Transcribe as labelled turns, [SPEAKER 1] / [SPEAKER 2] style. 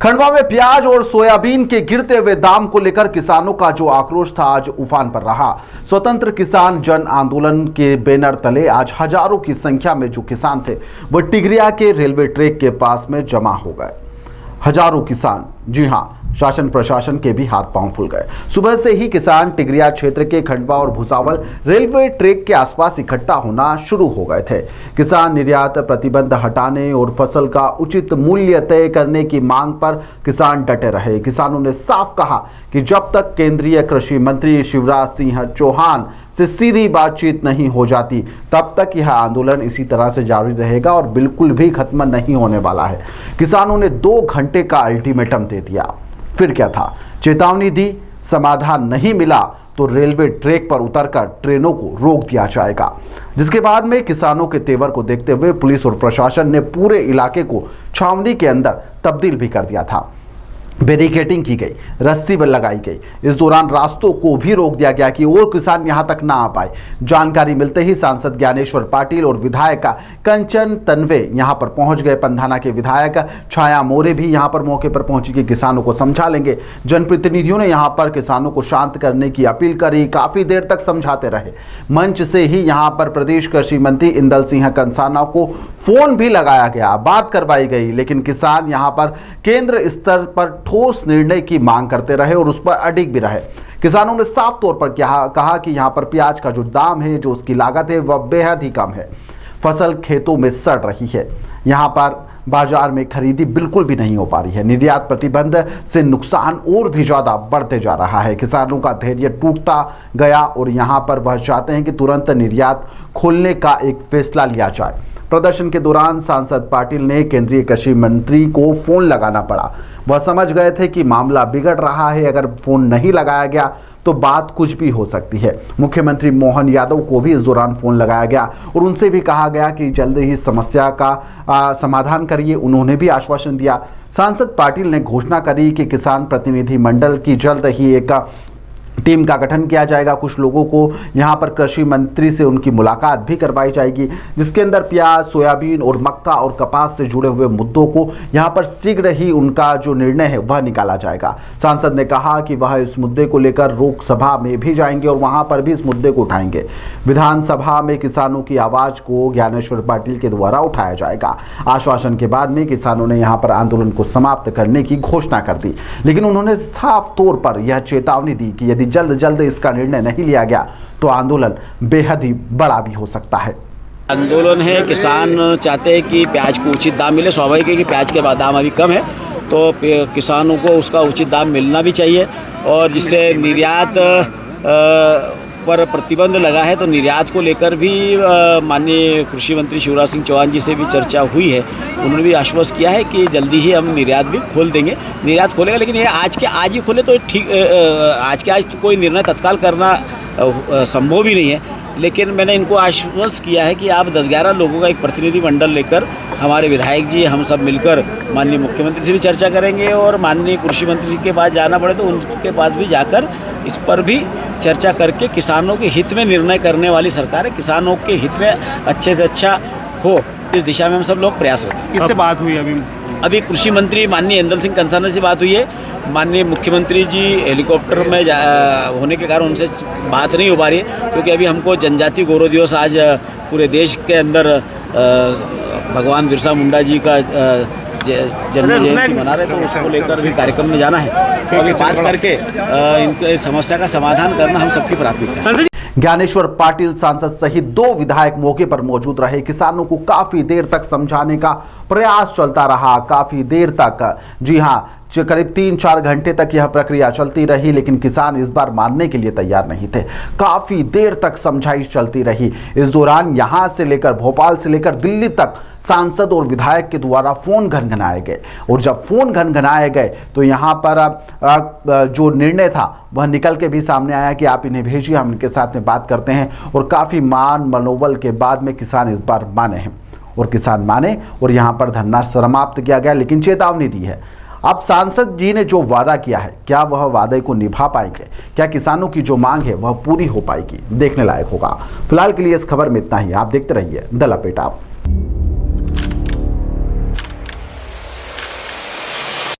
[SPEAKER 1] खंडवा में प्याज और सोयाबीन के गिरते हुए दाम को लेकर किसानों का जो आक्रोश था आज उफान पर रहा। स्वतंत्र किसान जन आंदोलन के बैनर तले आज हजारों की संख्या में जो किसान थे वो टिगरिया के रेलवे ट्रैक के पास में जमा हो गए। हजारों किसान, जी हां, शासन प्रशासन के भी हाथ पांव फूल गए। सुबह से ही किसान टिगरिया क्षेत्र के खंडवा और भुसावल रेलवे ट्रैक के आसपास इकट्ठा होना शुरू हो गए थे। किसान निर्यात प्रतिबंध हटाने और फसल का उचित मूल्य तय करने की मांग पर किसान डटे रहे। किसानों ने साफ कहा कि जब तक केंद्रीय कृषि मंत्री शिवराज सिंह चौहान से सीधी बातचीत नहीं हो जाती तब तक यह आंदोलन इसी तरह से जारी रहेगा और बिल्कुल भी खत्म नहीं होने वाला है। किसानों ने 2 घंटे का अल्टीमेटम दे दिया। फिर क्या था, चेतावनी दी, समाधान नहीं मिला तो रेलवे ट्रैक पर उतरकर ट्रेनों को रोक दिया जाएगा। जिसके बाद में किसानों के तेवर को देखते हुए पुलिस और प्रशासन ने पूरे इलाके को छावनी के अंदर तब्दील भी कर दिया था। बैरिकेडिंग की गई, रस्सी लगाई गई। इस दौरान रास्तों को भी रोक दिया गया कि और किसान यहां तक ना आ पाए। जानकारी मिलते ही सांसद ज्ञानेश्वर पाटिल और विधायक कंचन तन्वे यहां पर पहुंच गए। पंधाना के विधायक छाया मोरे भी यहां पर मौके पर पहुंची कि किसानों को समझा लेंगे। जनप्रतिनिधियों ने यहां पर किसानों को शांत करने की अपील करी, काफी देर तक समझाते रहे। मंच से ही यहां पर प्रदेश कृषि मंत्री इंदल सिंह कंसाना को फोन भी लगाया गया, बात करवाई गई, लेकिन किसान यहां पर केंद्र स्तर पर ठोस निर्णय की मांग करते रहे और उस पर अडिग भी रहे। किसानों ने साफ तौर पर कहा कि यहां पर प्याज का जो दाम है, जो उसकी लागत है, वह बेहद ही कम है। फसल खेतों में सड़ रही है, यहां पर बाजार में खरीदी बिल्कुल भी नहीं हो पा रही है। निर्यात प्रतिबंध से नुकसान और भी ज्यादा बढ़ते जा रहा है। किसानों का धैर्य टूटता गया और यहां पर वह चाहते हैं कि तुरंत निर्यात खोलने का एक फैसला लिया जाए। प्रदर्शन के दौरान सांसद पाटिल ने केंद्रीय कृषि मंत्री को फोन लगाना पड़ा। वह समझ गए थे कि मामला बिगड़ रहा है, अगर फोन नहीं लगाया गया तो बात कुछ भी हो सकती है। मुख्यमंत्री मोहन यादव को भी इस दौरान फोन लगाया गया और उनसे भी कहा गया कि जल्द ही समस्या का समाधान करिए। उन्होंने भी आश्वासन दिया। सांसद पाटिल ने घोषणा करी कि किसान प्रतिनिधि मंडल की जल्द ही एक टीम का गठन किया जाएगा। कुछ लोगों को यहां पर कृषि मंत्री से उनकी मुलाकात भी करवाई जाएगी, जिसके अंदर प्याज, सोयाबीन और मक्का और कपास से जुड़े हुए मुद्दों को यहां पर शीघ्र ही उनका जो निर्णय है वह निकाला जाएगा। सांसद ने कहा कि वह इस मुद्दे को लेकर लोकसभा में भी जाएंगे और वहां पर भी इस मुद्दे को उठाएंगे। विधानसभा में किसानों की आवाज को ज्ञानेश्वर पाटिल के द्वारा उठाया जाएगा। आश्वासन के बाद में किसानों ने यहां पर आंदोलन को समाप्त करने की घोषणा कर दी, लेकिन उन्होंने साफ तौर पर यह चेतावनी दी कि यदि जल्द इसका निर्णय नहीं लिया गया तो आंदोलन बेहद ही बड़ा भी हो सकता है।
[SPEAKER 2] आंदोलन है, किसान चाहते हैं कि प्याज को उचित दाम मिले। स्वाभाविक है कि प्याज के दाम अभी कम है तो किसानों को उसका उचित दाम मिलना भी चाहिए और जिससे निर्यात पर प्रतिबंध लगा है तो निर्यात को लेकर भी माननीय कृषि मंत्री शिवराज सिंह चौहान जी से भी चर्चा हुई है। उन्होंने भी आश्वस्त किया है कि जल्दी ही हम निर्यात भी खोल देंगे। निर्यात खोलेगा, लेकिन ये आज के आज ही खोले तो ठीक, आज के आज तो कोई निर्णय तत्काल करना संभव ही नहीं है। लेकिन मैंने इनको आश्वस्त किया है कि आप 10-11 लोगों का एक प्रतिनिधि मंडल लेकर, हमारे विधायक जी, हम सब मिलकर माननीय मुख्यमंत्री से भी चर्चा करेंगे और माननीय कृषि मंत्री के पास जाना पड़े तो उनके पास भी जाकर इस पर भी चर्चा करके किसानों के हित में निर्णय करने वाली सरकार है। किसानों के हित में अच्छे से अच्छा हो, इस दिशा में हम सब लोग प्रयासरत हैं।
[SPEAKER 3] किससे बात हुई
[SPEAKER 2] अभी कृषि मंत्री माननीय इंदल सिंह कंसाना से बात हुई है। माननीय मुख्यमंत्री जी हेलीकॉप्टर में होने के कारण उनसे बात नहीं हो पा रही है, क्योंकि अभी हमको जनजातीय गौरव दिवस आज पूरे देश के अंदर भगवान बिरसा मुंडा जी का जन्म जयंती मना रहे, तो उसको लेकर भी कार्यक्रम में जाना है। तो अभी बात करके इनके समस्या का समाधान करना हम सबकी प्राथमिकता है।
[SPEAKER 1] ज्ञानेश्वर पाटिल सांसद सहित 2 विधायक मौके पर मौजूद रहे। किसानों को काफी देर तक समझाने का प्रयास चलता रहा, काफी देर तक, जी हां, करीब 3-4 घंटे तक यह प्रक्रिया चलती रही, लेकिन किसान इस बार मानने के लिए तैयार नहीं थे। काफी देर तक समझाइश चलती रही। इस दौरान यहां से लेकर भोपाल से लेकर दिल्ली तक सांसद और विधायक के द्वारा फोन घनघनाए गए और जब फोन घनघनाए गए तो यहां पर जो निर्णय था वह निकल के भी सामने आया कि आप इन्हें भेजिए, हम इनके साथ में बात करते हैं। और काफी मनोबल के बाद में किसान इस बार माने हैं और किसान माने और यहां पर धरना समाप्त किया गया, लेकिन चेतावनी दी है। अब सांसद जी ने जो वादा किया है, क्या वह वादे को निभा पाएंगे? क्या किसानों की जो मांग है वह पूरी हो पाएगी? देखने लायक होगा। फिलहाल के लिए इस खबर में इतना ही। आप देखते रहिए द लपेटा।